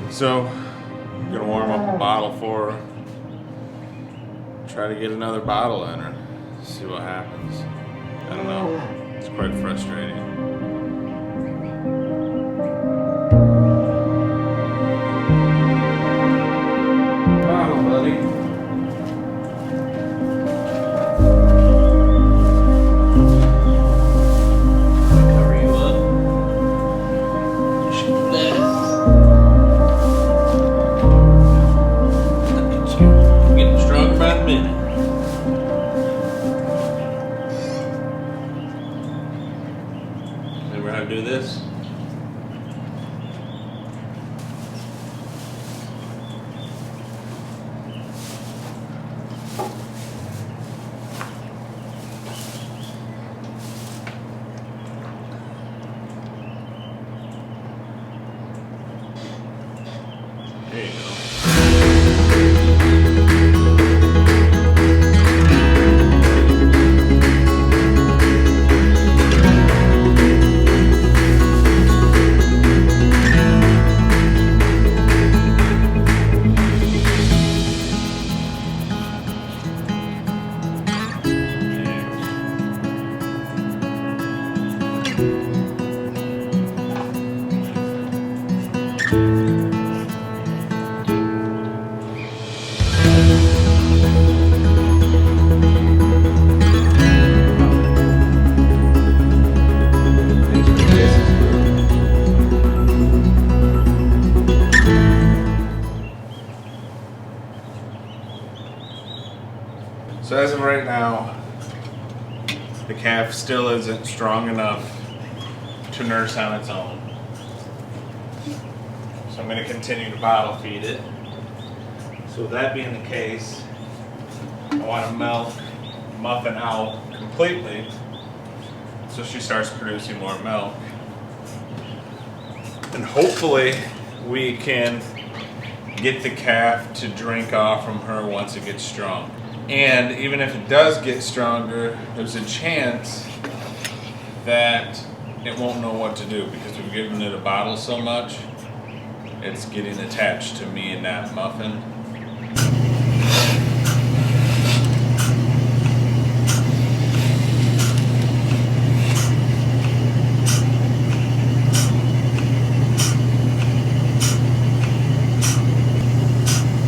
So, I'm gonna warm up a bottle for her. Try to get another bottle in her. See what happens. I don't know. It's quite frustrating. Bottle, buddy. Cover you up. Shoot that. Look at you. Getting stronger by the minute. Remember how to do this? There you go. So as of right now, the calf still isn't strong enough to nurse on its own. So I'm going to continue to bottle feed it. So with that being the case, I want to muffin out completely so she starts producing more milk. And hopefully we can get the calf to drink off from her once it gets strong. And even if it does get stronger, there's a chance that it won't know what to do because we've given it a bottle so much, it's getting attached to me and that muffin.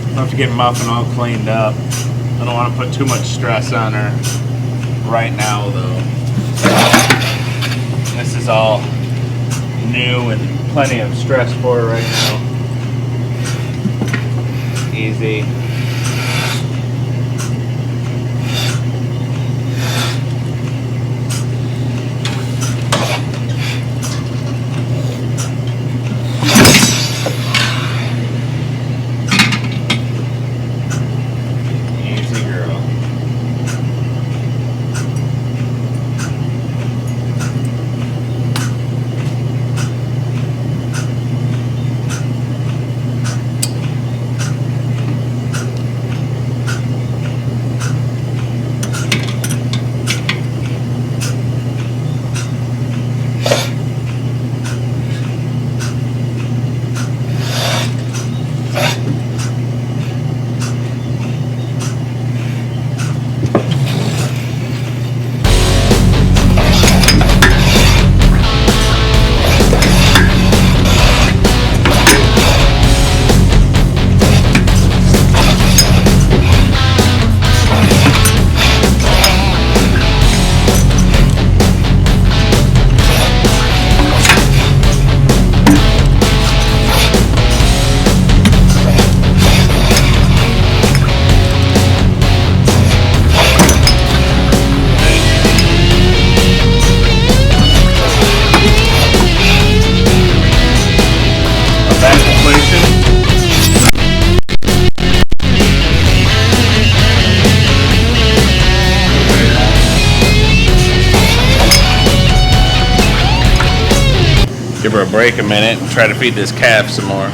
I'll have to get muffin all cleaned up. I don't want to put too much stress on her right now though. This is all new and plenty of stress for her right now. Easy. Give her a break a minute and try to feed this calf some more.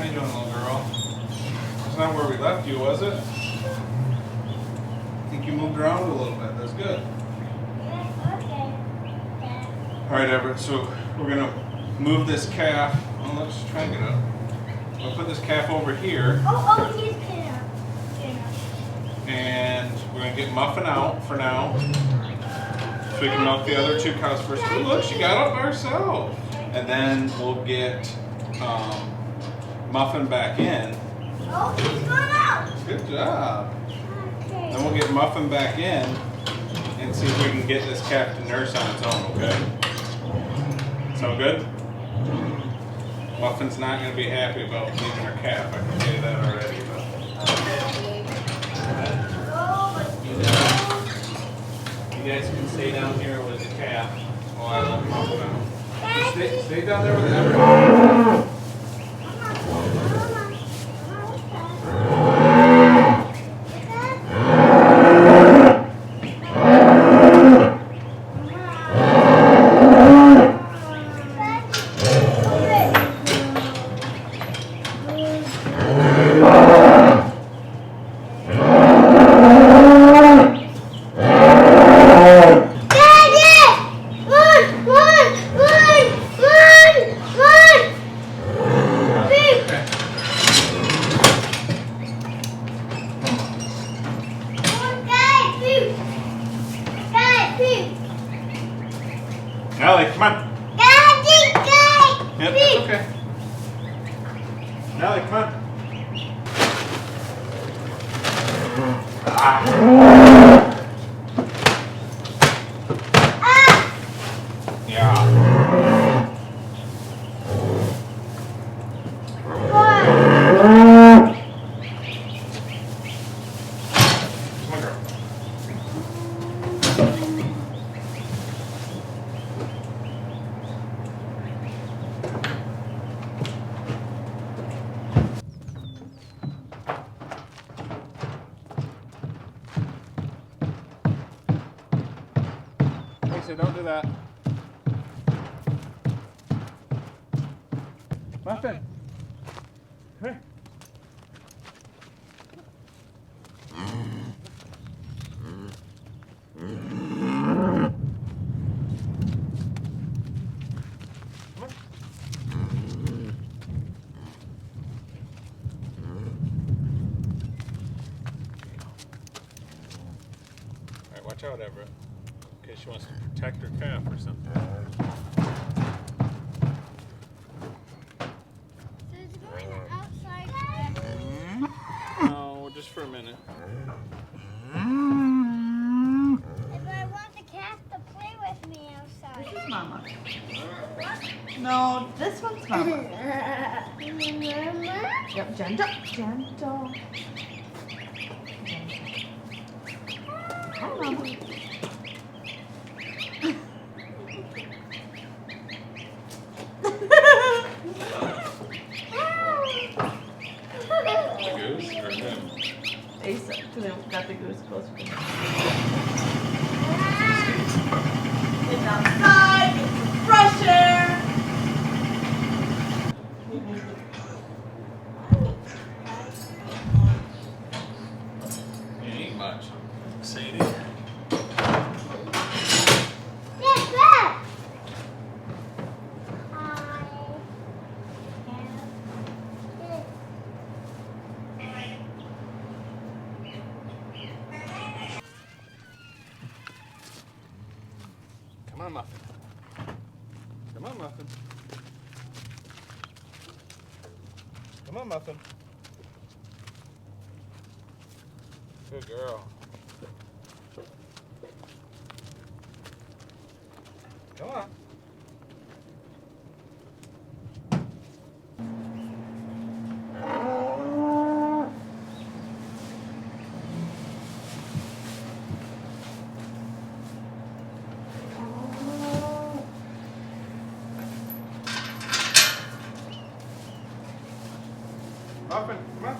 you doing, little girl? That's not where we left you, was it? I think you moved around a little bit. That's good. Okay. All right, Everett. So we're gonna move this calf. Well, let's try and get up. We'll put this calf over here, Oh, he's getting up. and we're gonna get Muffin out for now, so we can milk the other two cows first. Ooh, look, she got up by herself. And then we'll get Muffin back in. Oh, he's going out. Good job. Okay. Then we'll get Muffin back in and see if we can get this calf to nurse on its own, okay? Sound good? Muffin's not going to be happy about leaving her calf. I can tell you that already. But you guys can stay down here with the calf while I let Muffin out. Stay down there with Everett. Nellie, come on. Yep, that's okay. Nellie, come on. Yeah. Come on, girl. Lisa, don't do that. Muffin. Here. Alright, watch out, Everett. In case she wants to protect her calf or something. So it's going outside. No, just for a minute. But I want the cat to play with me outside. This is Mama. No, this one's Mama. Mama? Yep, gentle, gentle. Hi, Mama. The goose or him? Asa, because I got the goose closer to him. Get outside, get some fresh air. You ain't much. Sadie. Come on, Muffin. Come on, Muffin. Come on, Muffin. Good girl. Come on. Muffin, come on.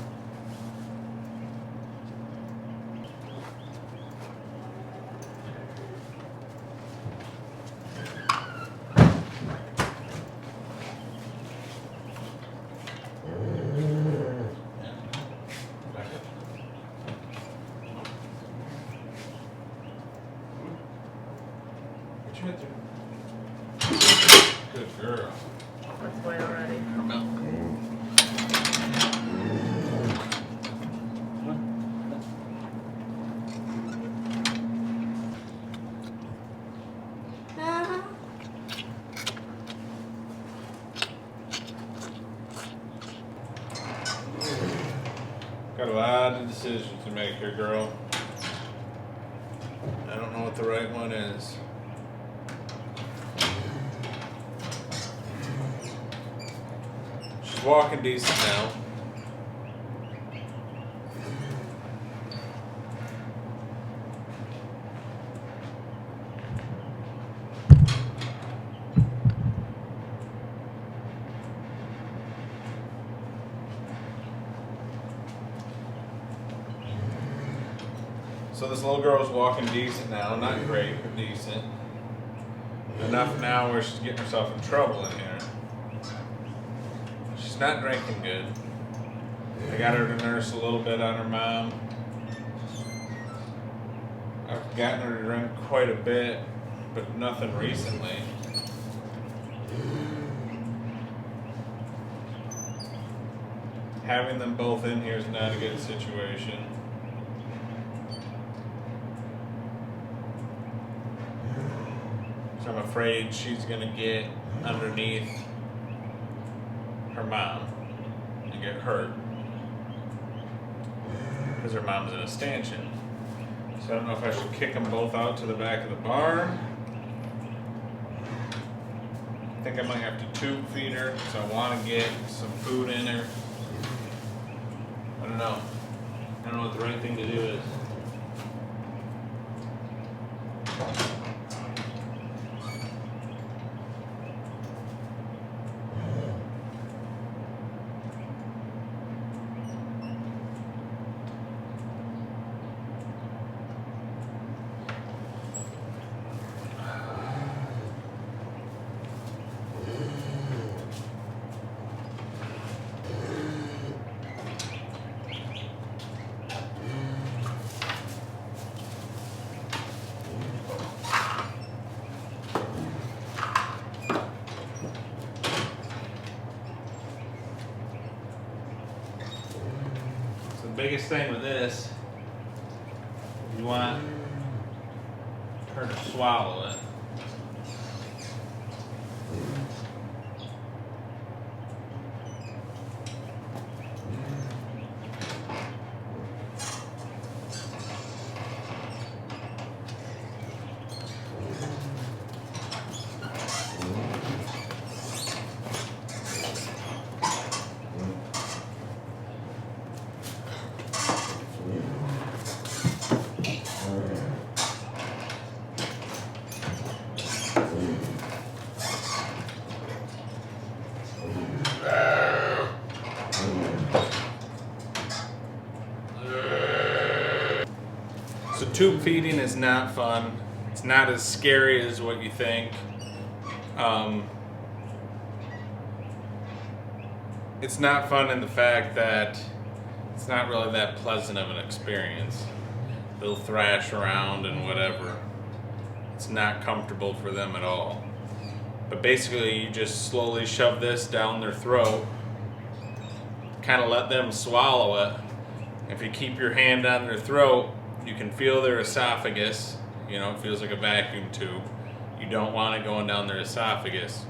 Get you right there. Good girl. Let's wait already. Got a lot of decisions to make here, girl. I don't know what the right one is. She's walking decent now. So this little girl's walking decent now, not great, but decent. Enough now where she's getting herself in trouble in here. She's not drinking good. I got her to nurse a little bit on her mom. I've gotten her to drink quite a bit, but nothing recently. Having them both in here is not a good situation. So I'm afraid she's gonna get underneath her mom and get hurt because her mom's in a stanchion. So I don't know if I should kick them both out to the back of the barn. I think I might have to tube feed her because I want to get some food in her. I don't know. I don't know what the right thing to do is. The biggest thing with this, you want her to swallow it. So tube feeding is not fun. It's not as scary as what you think. It's not fun in the fact that it's not really that pleasant of an experience. They'll thrash around and whatever. It's not comfortable for them at all. But basically you just slowly shove this down their throat, kind of let them swallow it. If you keep your hand on their throat, you can feel their esophagus. You know, it feels like a vacuum tube. You don't want it going down their esophagus,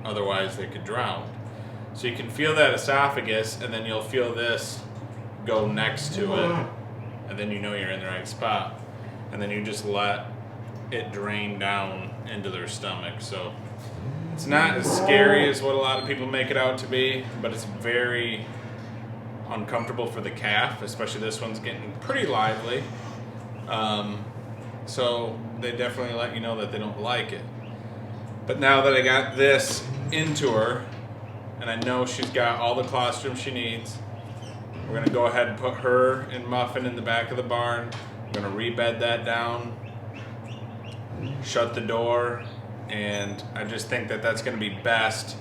otherwise they could drown. So you can feel that esophagus, and then you'll feel this go next to it, and then you know you're in the right spot. And then you just let it drain down into their stomach. So it's not as scary as what a lot of people make it out to be, but it's very uncomfortable for the calf, especially this one's getting pretty lively. So they definitely let you know that they don't like it. But now that I got this into her, and I know she's got all the colostrum she needs, we're gonna go ahead and put her and Muffin in the back of the barn. We're gonna rebed that down, shut the door, and I just think that that's gonna be best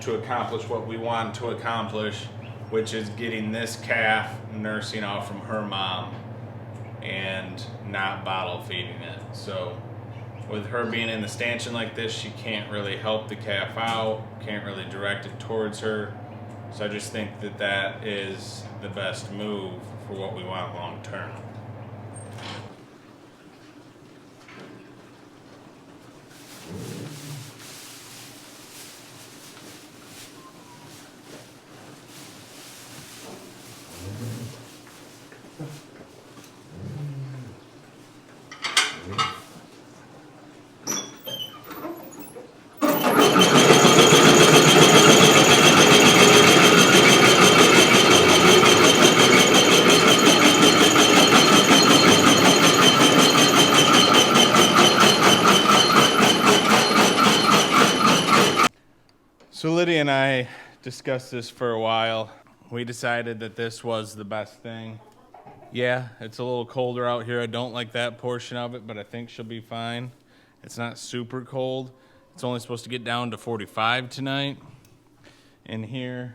to accomplish what we want to accomplish, which is getting this calf nursing off from her mom and not bottle feeding it. So with her being in the stanchion like this, she can't really help the calf out, can't really direct it towards her. So I just think that that is the best move for what we want long term. So Lydia and I discussed this for a while. We decided that this was the best thing. Yeah, it's a little colder out here. I don't like that portion of it, but I think she'll be fine. It's not super cold. It's only supposed to get down to 45 tonight. In here,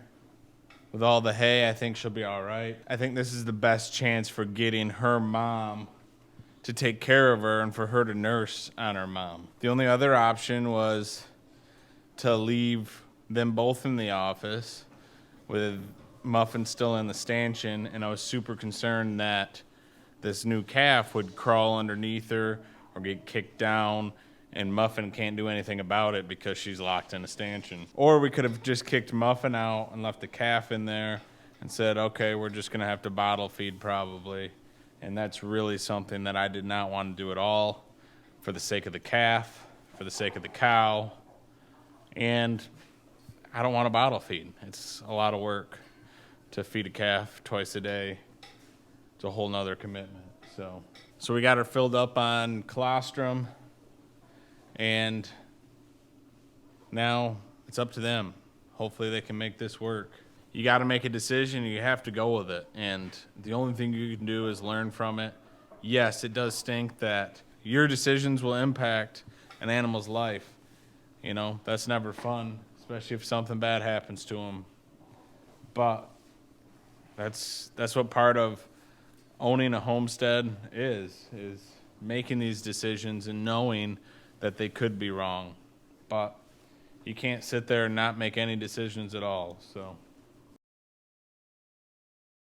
with all the hay, I think she'll be all right. I think this is the best chance for getting her mom to take care of her and for her to nurse on her mom. The only other option was to leave them both in the office with Muffin still in the stanchion, and I was super concerned that this new calf would crawl underneath her or get kicked down, and Muffin can't do anything about it because she's locked in a stanchion. Or we could have just kicked Muffin out and left the calf in there and said, okay, we're just gonna have to bottle feed probably. And that's really something that I did not want to do at all, for the sake of the calf, for the sake of the cow, and I don't want to bottle feed. It's a lot of work to feed a calf twice a day. It's a whole nother commitment. So we got her filled up on colostrum, and now it's up to them. Hopefully they can make this work. You got to make a decision. You have to go with it, and the only thing you can do is learn from it. Yes, it does stink that your decisions will impact an animal's life. You know, that's never fun, especially if something bad happens to them. But that's what part of owning a homestead is making these decisions and knowing that they could be wrong. But you can't sit there and not make any decisions at all. So